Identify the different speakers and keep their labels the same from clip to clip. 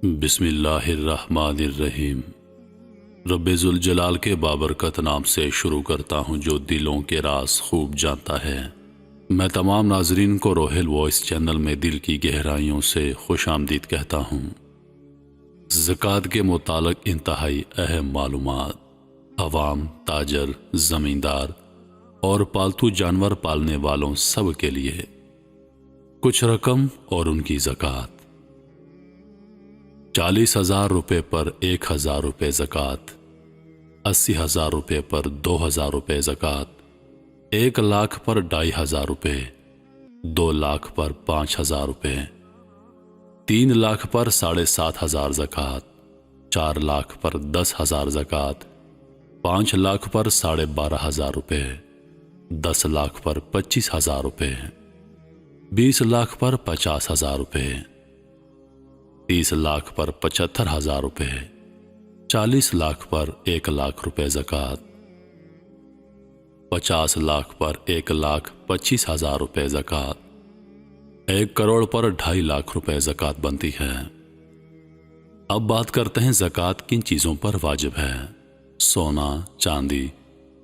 Speaker 1: بسم اللہ الرحمن الرحیم۔ رب ذوالجلال کے بابرکت نام سے شروع کرتا ہوں جو دلوں کے راز خوب جانتا ہے۔ میں تمام ناظرین کو روحل وائس چینل میں دل کی گہرائیوں سے خوش آمدید کہتا ہوں۔ زکوٰۃ کے متعلق انتہائی اہم معلومات عوام، تاجر، زمیندار اور پالتو جانور پالنے والوں سب کے لیے۔ کچھ رقم اور ان کی زکوٰۃ۔ 40,000 روپے پر 1,000 روپے زکوٰۃ، 80,000 روپے پر 2,000 روپے زکوٰۃ، 1 لاکھ پر 2,500 روپے، 2 لاکھ پر 5,000 روپے، 3 لاکھ پر 7,500 زکوٰۃ، 4 لاکھ پر 10,000 زکوٰۃ، 5 لاکھ پر 12,500 روپے، 10 لاکھ پر 25,000 روپے، 20 لاکھ پر 50,000 روپے، 30 لاکھ پر 75,000 روپے، 40 لاکھ پر 1 لاکھ روپے زکوٰۃ، 50 لاکھ پر 1,25,000 روپے زکوٰۃ، 1 کروڑ پر 2.5 لاکھ روپے زکوٰۃ بنتی ہے۔ اب بات کرتے ہیں زکوٰۃ کن چیزوں پر واجب ہے۔ سونا، چاندی،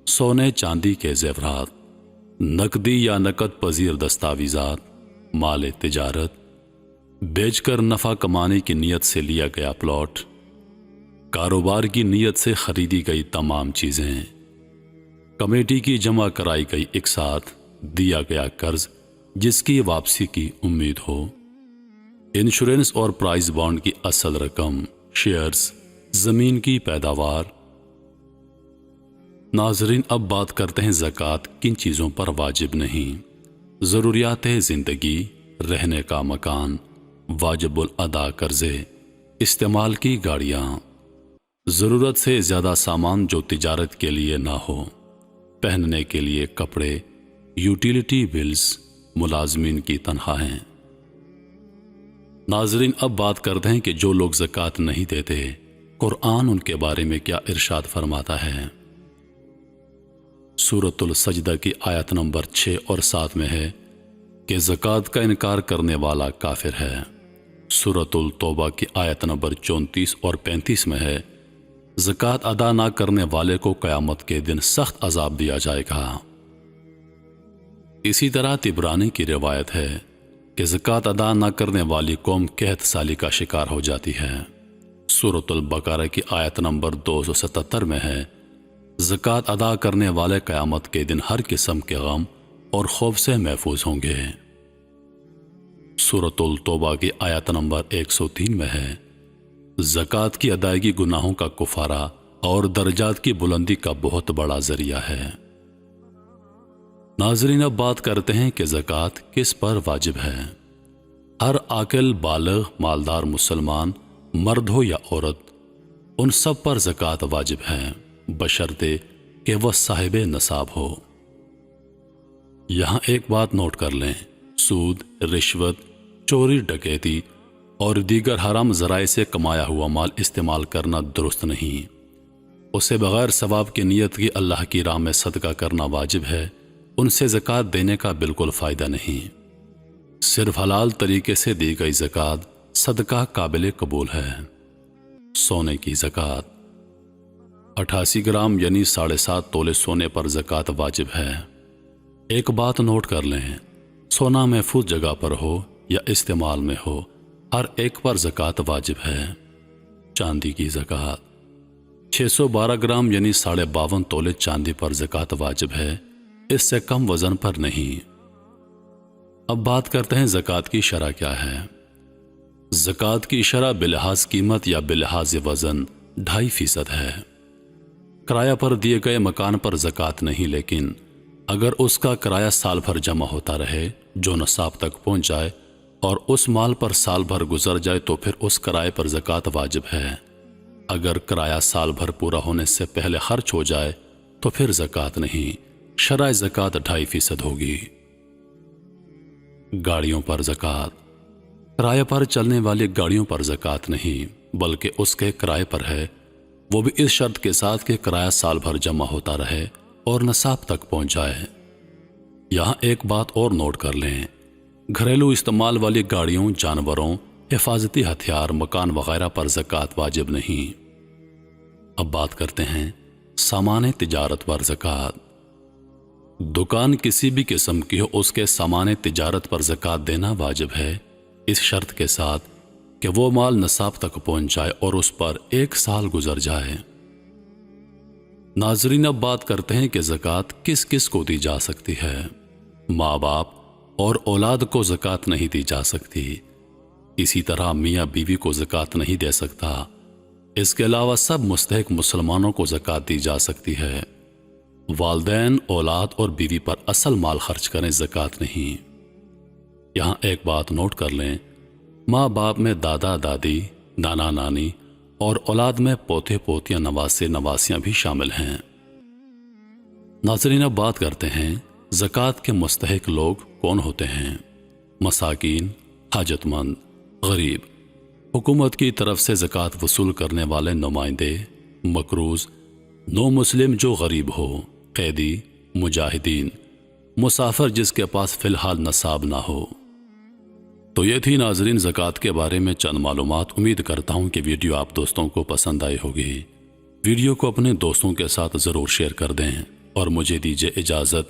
Speaker 1: سونے چاندی کے زیورات، نقدی یا نقد پذیر دستاویزات، مال تجارت، بیچ کر نفع کمانے کی نیت سے لیا گیا پلاٹ، کاروبار کی نیت سے خریدی گئی تمام چیزیں، کمیٹی کی جمع کرائی گئی اقساط، دیا گیا قرض جس کی واپسی کی امید ہو، انشورنس اور پرائز بانڈ کی اصل رقم، شیئرز، زمین کی پیداوار۔ ناظرین، اب بات کرتے ہیں زکوٰۃ کن چیزوں پر واجب نہیں۔ ضروریات زندگی، رہنے کا مکان، واجب الادا قرضے، استعمال کی گاڑیاں، ضرورت سے زیادہ سامان جو تجارت کے لیے نہ ہو، پہننے کے لیے کپڑے، یوٹیلیٹی بلز، ملازمین کی تنخواہیں۔ ناظرین، اب بات کرتے ہیں کہ جو لوگ زکوٰۃ نہیں دیتے، قرآن ان کے بارے میں کیا ارشاد فرماتا ہے۔ سورۃ السجدہ کی آیت نمبر 6 اور 7 میں ہے کہ زکوٰۃ کا انکار کرنے والا کافر ہے۔ سورۃ التوبہ کی آیت نمبر 34 اور 35 میں ہے زکوٰۃ ادا نہ کرنے والے کو قیامت کے دن سخت عذاب دیا جائے گا۔ اسی طرح طبرانی کی روایت ہے کہ زکوٰۃ ادا نہ کرنے والی قوم قحط سالی کا شکار ہو جاتی ہے۔ سورۃ البقرہ کی آیت نمبر 277 میں ہے زکوٰۃ ادا کرنے والے قیامت کے دن ہر قسم کے غم اور خوف سے محفوظ ہوں گے۔ سورۃ التوبہ کی آیت نمبر 103 میں ہے زکوٰۃ کی ادائیگی گناہوں کا کفارہ اور درجات کی بلندی کا بہت بڑا ذریعہ ہے۔ ناظرین، اب بات کرتے ہیں کہ زکوٰۃ کس پر واجب ہے۔ ہر عاقل، بالغ، مالدار مسلمان، مرد ہو یا عورت، ان سب پر زکوٰۃ واجب ہے بشرطے کہ وہ صاحب نصاب ہو۔ یہاں ایک بات نوٹ کر لیں، سود، رشوت، چوری، ڈکیتی اور دیگر حرام ذرائع سے کمایا ہوا مال استعمال کرنا درست نہیں۔ اسے بغیر ثواب کی نیت کی اللہ کی راہ میں صدقہ کرنا واجب ہے۔ ان سے زکوٰۃ دینے کا بالکل فائدہ نہیں۔ صرف حلال طریقے سے دی گئی زکوٰۃ صدقہ قابل قبول ہے۔ سونے کی زکوٰۃ 88 گرام یعنی 7.5 تولے سونے پر زکوٰۃ واجب ہے۔ ایک بات نوٹ کر لیں، سونا محفوظ جگہ پر ہو یا استعمال میں ہو، ہر ایک پر زکوٰۃ واجب ہے۔ چاندی کی زکوٰۃ 612 گرام یعنی 52.5 تولے چاندی پر زکوٰۃ واجب ہے، اس سے کم وزن پر نہیں۔ اب بات کرتے ہیں زکوٰۃ کی شرح کیا ہے۔ زکوٰۃ کی شرح بلحاظ قیمت یا بلحاظ وزن 2.5% ہے۔ کرایہ پر دیے گئے مکان پر زکوٰۃ نہیں، لیکن اگر اس کا کرایہ سال بھر جمع ہوتا رہے جو نصاب تک پہنچ جائے اور اس مال پر سال بھر گزر جائے تو پھر اس کرائے پر زکوٰۃ واجب ہے۔ اگر کرایہ سال بھر پورا ہونے سے پہلے خرچ ہو جائے تو پھر زکوٰۃ نہیں، شرح زکوٰۃ 2.5% ہوگی۔ گاڑیوں پر زکوٰۃ کرایہ پر چلنے والی گاڑیوں پر زکوٰۃ نہیں بلکہ اس کے کرائے پر ہے، وہ بھی اس شرط کے ساتھ کہ کرایہ سال بھر جمع ہوتا رہے اور نصاب تک پہنچ جائے۔ یہاں ایک بات اور نوٹ کر لیں، گھریلو استعمال والی گاڑیوں، جانوروں حفاظتی ہتھیار، مکان وغیرہ پر زکوٰۃ واجب نہیں۔ اب بات کرتے ہیں سامان تجارت پر زکوٰۃ۔ دکان کسی بھی قسم کی ہو، اس کے سامان تجارت پر زکوٰۃ دینا واجب ہے، اس شرط کے ساتھ کہ وہ مال نصاب تک پہنچ جائے اور اس پر 1 سال گزر جائے۔ ناظرین، اب بات کرتے ہیں کہ زکوٰۃ کس کس کو دی جا سکتی ہے۔ ماں باپ اور اولاد کو زکوٰۃ نہیں دی جا سکتی، اسی طرح میاں بیوی کو زکوٰۃ نہیں دے سکتا۔ اس کے علاوہ سب مستحق مسلمانوں کو زکوٰۃ دی جا سکتی ہے۔ والدین، اولاد اور بیوی پر اصل مال خرچ کریں، زکوٰۃ نہیں۔ یہاں ایک بات نوٹ کر لیں، ماں باپ میں دادا دادی، نانا نانی اور اولاد میں پوتے پوتیاں، نواسے نواسیاں بھی شامل ہیں۔ ناظرین، اب بات کرتے ہیں زکوٰۃ کے مستحق لوگ کون ہوتے ہیں۔ مساکین، حاجت مند، غریب، حکومت کی طرف سے زکوٰۃ وصول کرنے والے نمائندے، مقروض، نو مسلم جو غریب ہو، قیدی، مجاہدین، مسافر جس کے پاس فی الحال نصاب نہ ہو۔ تو یہ تھی ناظرین زکوٰۃ کے بارے میں چند معلومات۔ امید کرتا ہوں کہ ویڈیو آپ دوستوں کو پسند آئی ہوگی۔ ویڈیو کو اپنے دوستوں کے ساتھ ضرور شیئر کر دیں اور مجھے دیجیے اجازت،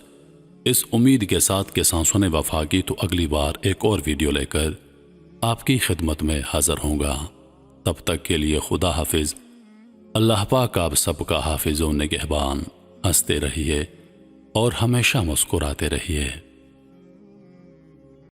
Speaker 1: اس امید کے ساتھ کہ سانسوں نے وفا کی تو اگلی بار ایک اور ویڈیو لے کر آپ کی خدمت میں حاضر ہوں گا۔ تب تک کے لیے خدا حافظ۔ اللہ پاک آپ سب کا حافظ و نگہبان۔ ہنستے رہیے اور ہمیشہ مسکراتے رہیے۔